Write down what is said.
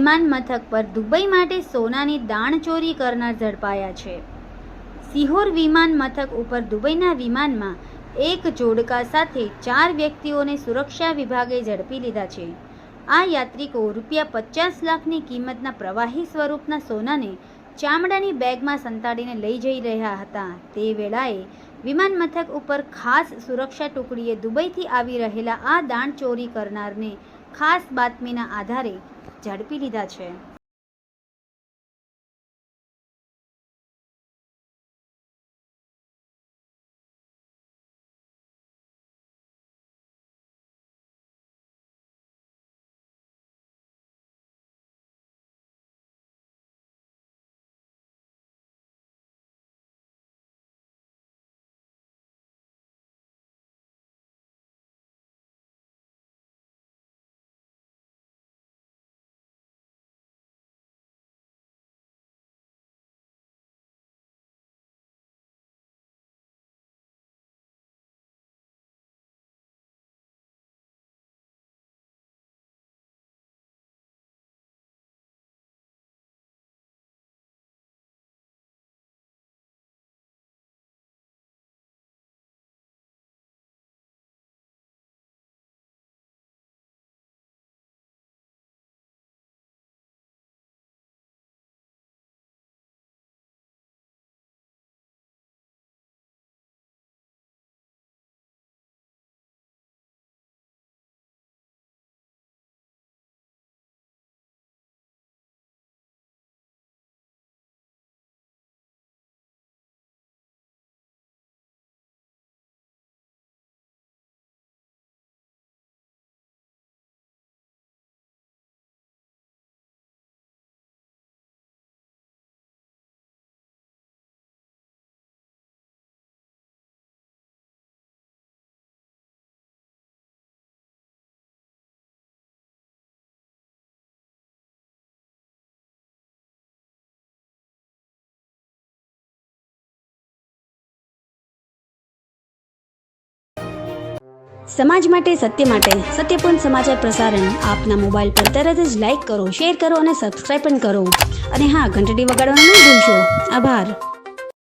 વિમાન મથક પર દુબઈ માટે સોનાની દાણચોરી કરનાર ઝડપાયા છે। સિહોર વિમાન મથક ઉપર દુબઈના વિમાનમાં એક જોડકા સાથે 4 વ્યક્તિઓને સુરક્ષા વિભાગે ઝડપી લીધા છે। આ યાત્રિકો ₹50 લાખની કિંમતના પ્રવાહી સ્વરૂપના સોનાને ચામડાની બેગમાં સંતાડીને લઈ જઈ રહ્યા હતા। તે વેળાએ વિમાન મથક ઉપર ખાસ સુરક્ષા ટુકડીએ દુબઈથી આવી રહેલા આ દાણચોરી કરનારને ખાસ બાતમીના આધારે ઝડપી લીધા છે। સમાજ માટે સત્ય માટે સત્યપૂર્ણ સમાચાર પ્રસારણ આપના મોબાઈલ પર તરત જ લાઈક કરો, શેર કરો અને સબસ્ક્રાઈબ પણ કરો। અને હા, ઘંટડી વગાડવાનું ન ભૂલશો। આભાર।